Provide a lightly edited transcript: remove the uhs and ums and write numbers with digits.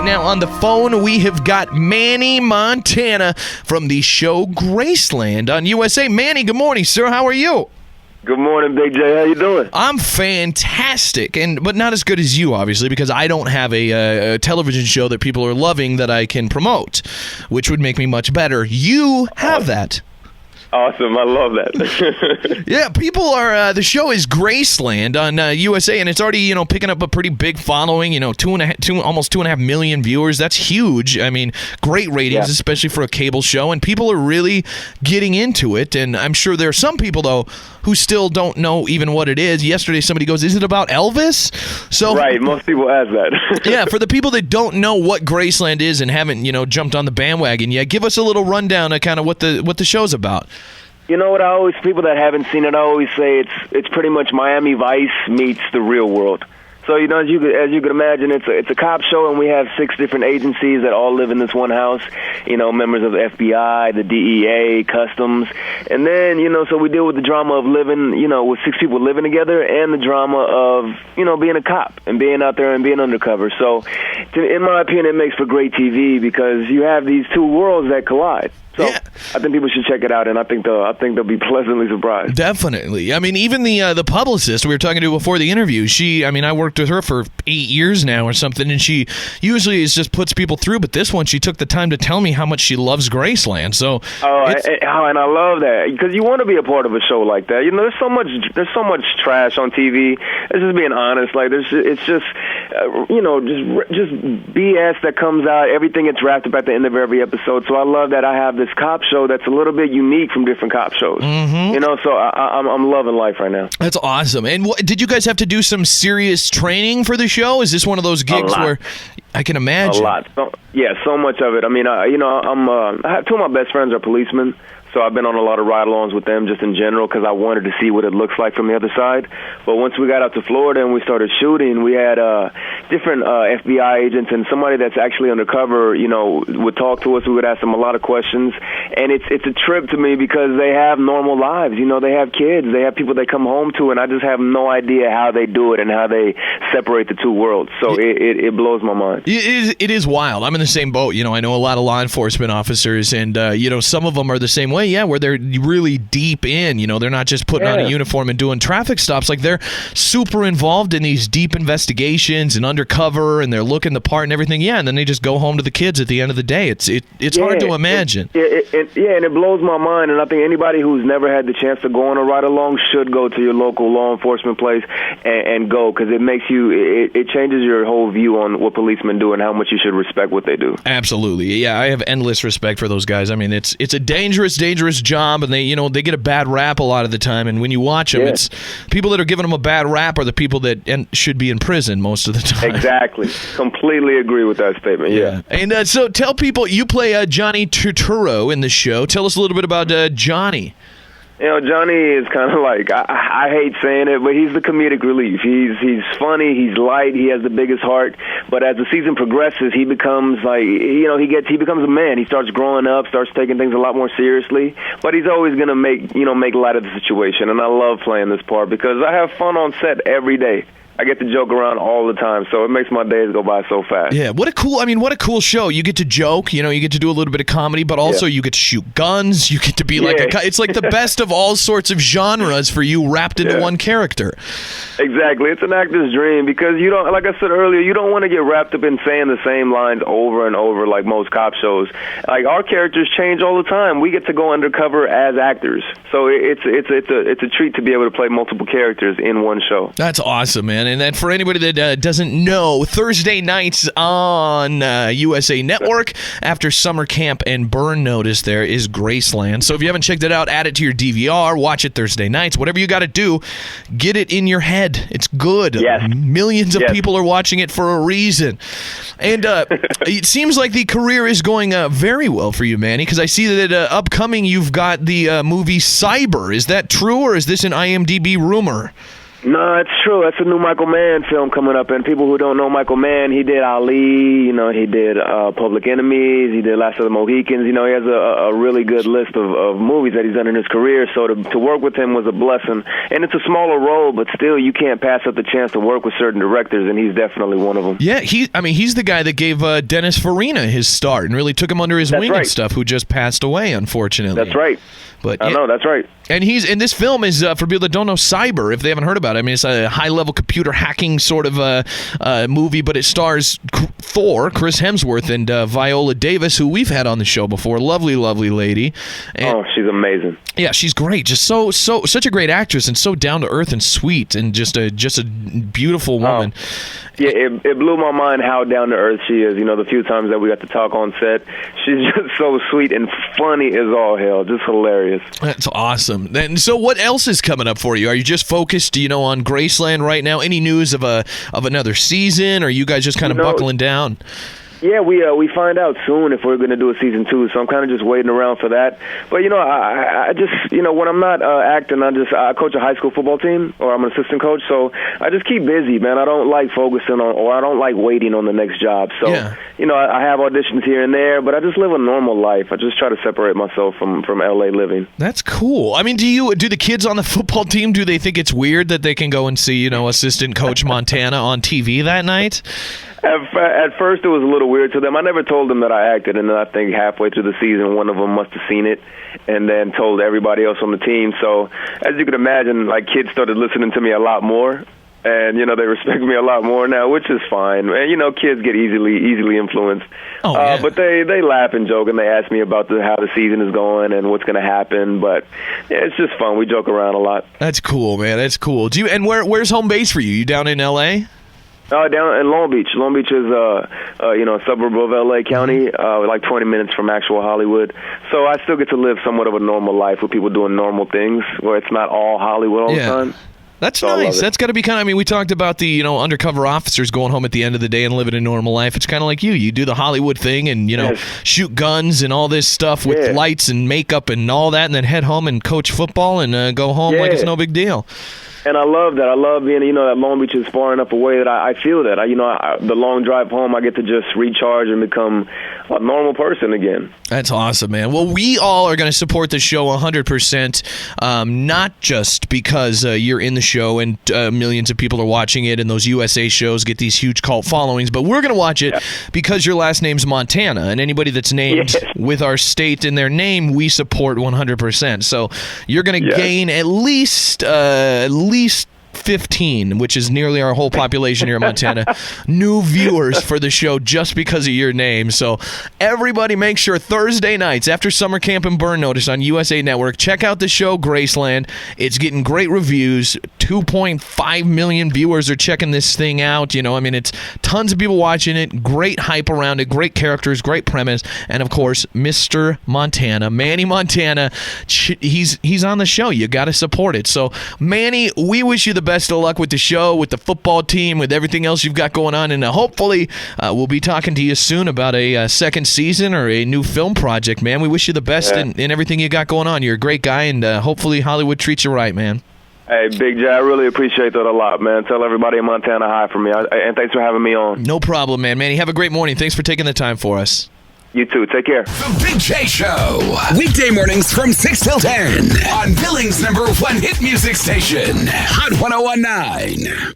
right now on the phone, we have got Manny Montana from the show Graceland on USA. Manny, good morning, sir. How are you? Good morning, Big J. How you doing? I'm fantastic, but not as good as you, obviously, because I don't have a television show that people are loving that I can promote, which would make me much better. You have that. Awesome. I love that. Yeah, people are, the show is Graceland on USA, and it's already, picking up a pretty big following, almost 2.5 million viewers. That's huge. I mean, great ratings, especially for a cable show, and people are really getting into it, and I'm sure there are some people, though, who still don't know even what it is. Yesterday, somebody goes, is it about Elvis? So, right, most people ask that. Yeah, for the people that don't know what Graceland is and haven't, jumped on the bandwagon yet, give us a little rundown of kind of what the show's about. You know what? People that haven't seen it, I always say it's pretty much Miami Vice meets the real world. So, as you could imagine, it's a cop show, and we have 6 different agencies that all live in this one house. Members of the FBI, the DEA, Customs, and then so we deal with the drama of living, with 6 people living together, and the drama of being a cop and being out there and being undercover. So, in my opinion, it makes for great TV because you have these two worlds that collide. So yeah. I think people should check it out, and I think they'll be pleasantly surprised. Definitely. I mean, even the publicist we were talking to before the interview, I worked with her for 8 years now or something, and she usually just puts people through, but this one she took the time to tell me how much she loves Graceland. So and I love that because you want to be a part of a show like that. There's so much trash on TV. It's just being honest. Like it's just just BS that comes out. Everything gets wrapped up at the end of every episode. So I love that I have this cop show that's a little bit unique from different cop shows. Mm-hmm. So I'm loving life right now. That's awesome. And did you guys have to do some serious training for the show? Is this one of those gigs where I can imagine? A lot. So much of it. I mean, I have 2 of my best friends are policemen. So I've been on a lot of ride-alongs with them just in general because I wanted to see what it looks like from the other side. But once we got out to Florida and we started shooting, we had different FBI agents and somebody that's actually undercover, would talk to us. We would ask them a lot of questions. And it's a trip to me because they have normal lives. They have kids. They have people they come home to, and I just have no idea how they do it and how they separate the two worlds. So it blows my mind. It is wild. I'm in the same boat. I know a lot of law enforcement officers, and, some of them are the same way. Yeah, where they're really deep in, they're not just putting on a uniform and doing traffic stops. Like, they're super involved in these deep investigations and undercover, and they're looking the part and everything. Yeah, and then they just go home to the kids at the end of the day. It's hard to imagine. And it blows my mind, and I think anybody who's never had the chance to go on a ride-along should go to your local law enforcement place and go, because it makes it changes your whole view on what policemen do and how much you should respect what they do. Absolutely. Yeah, I have endless respect for those guys. I mean, it's a dangerous job, and they get a bad rap a lot of the time, and when you watch them, it's people that are giving them a bad rap are the people that should be in prison most of the time. Exactly. Completely agree with that statement. Yeah. And so tell people, you play Johnny Turturro in the show. Tell us a little bit about Johnny. Johnny is kind of like, I hate saying it, but he's the comedic relief. He's funny, he's light, he has the biggest heart, but as the season progresses, he becomes like, he becomes a man. He starts growing up, starts taking things a lot more seriously, but he's always going to make light of the situation, and I love playing this part because I have fun on set every day. I get to joke around all the time, so it makes my days go by so fast. Yeah, what a cool show. You get to joke, you get to do a little bit of comedy, but also you get to shoot guns. You get to be it's like the best of all sorts of genres for you wrapped into one character. Exactly. It's an actor's dream because you don't, like I said earlier, you don't want to get wrapped up in saying the same lines over and over like most cop shows. Like, our characters change all the time. We get to go undercover as actors. So it's a treat to be able to play multiple characters in one show. That's awesome, man. And then for anybody that doesn't know, Thursday nights on USA Network after summer camp and burn notice there is Graceland. So if you haven't checked it out, add it to your DVR, watch it Thursday nights. Whatever you got to do, get it in your head. It's good. Yes. Millions of people are watching it for a reason. And it seems like the career is going very well for you, Manny, because I see that upcoming you've got the movie Cyber. Is that true, or is this an IMDb rumor? No, it's true. That's a new Michael Mann film coming up. And people who don't know Michael Mann, he did Ali, he did Public Enemies, he did Last of the Mohicans. He has a really good list of movies that he's done in his career. So to work with him was a blessing. And it's a smaller role, but still you can't pass up the chance to work with certain directors, and he's definitely one of them. Yeah, he's the guy that gave Dennis Farina his start and really took him under his wing and stuff, who just passed away, unfortunately. That's right. But I know, that's right. And this film is, for people that don't know, Cyber, if they haven't heard about it. I mean, it's a high-level computer hacking sort of movie, but it stars Thor, Chris Hemsworth, and Viola Davis, who we've had on the show before. Lovely, lovely lady. And, she's amazing. Yeah, she's great. Just such a great actress, and so down-to-earth and sweet, and just a beautiful woman. Yeah, it blew my mind how down-to-earth she is. The few times that we got to talk on set, she's just so sweet and funny as all hell. Just hilarious. That's awesome. And so what else is coming up for you? Are you just focused, on Graceland right now? Any news of another season, or are you guys just kind of buckling down? Yeah, we find out soon if we're going to do a season 2, so I'm kind of just waiting around for that. But, I just, when I'm not acting, I coach a high school football team, or I'm an assistant coach, so I just keep busy, man. I don't like focusing on, or I don't like waiting on the next job. So, I have auditions here and there, but I just live a normal life. I just try to separate myself from L.A. living. That's cool. I mean, do the kids on the football team, do they think it's weird that they can go and see, assistant coach Montana on TV that night? At first, it was a little weird to them. I never told them that I acted, and then I think halfway through the season, one of them must have seen it and then told everybody else on the team. So, as you can imagine, kids started listening to me a lot more, and, they respect me a lot more now, which is fine. And, kids get easily influenced. But they laugh and joke, and they ask me about how the season is going and what's going to happen. But, yeah, it's just fun. We joke around a lot. That's cool, man. That's cool. Where's home base for you? You down in L.A.? Down in Long Beach. Long Beach is, a suburb of L.A. County, 20 minutes from actual Hollywood. So I still get to live somewhat of a normal life with people doing normal things, where it's not all Hollywood all the time. That's nice. That's got to be kind of, we talked about the, undercover officers going home at the end of the day and living a normal life. It's kind of like you. You do the Hollywood thing and, shoot guns and all this stuff with lights and makeup and all that, and then head home and coach football and go home like it's no big deal. And I love that. I love being, that Long Beach is far enough away that I feel that. The long drive home, I get to just recharge and become a normal person again. That's awesome, man. Well, we all are going to support the show 100%, not just because you're in the show and millions of people are watching it and those USA shows get these huge cult followings, but we're going to watch it because your last name's Montana, and anybody that's named with our state in their name, we support 100%. So you're going to gain at least 15, which is nearly our whole population here in Montana, new viewers for the show just because of your name. So everybody make sure Thursday nights after summer camp and Burn Notice on USA Network, check out the show Graceland. It's getting great reviews. 2.5 million viewers are checking this thing out. It's tons of people watching it. Great hype around it. Great characters. Great premise. And, of course, Mr. Montana, Manny Montana, he's on the show. You got to support it. So, Manny, we wish you the best of luck with the show, with the football team, with everything else you've got going on, and hopefully we'll be talking to you soon about a second season or a new film project, man. We wish you the best in everything you got going on. You're a great guy, and hopefully Hollywood treats you right, man. Hey, Big J, I really appreciate that a lot, man. Tell everybody in Montana hi for me, and thanks for having me on. No problem, man. Manny, have a great morning. Thanks for taking the time for us. You too. Take care. The Big J Show. Weekday mornings from 6 till 10 on Billings' #1 hit music station, Hot 101.9.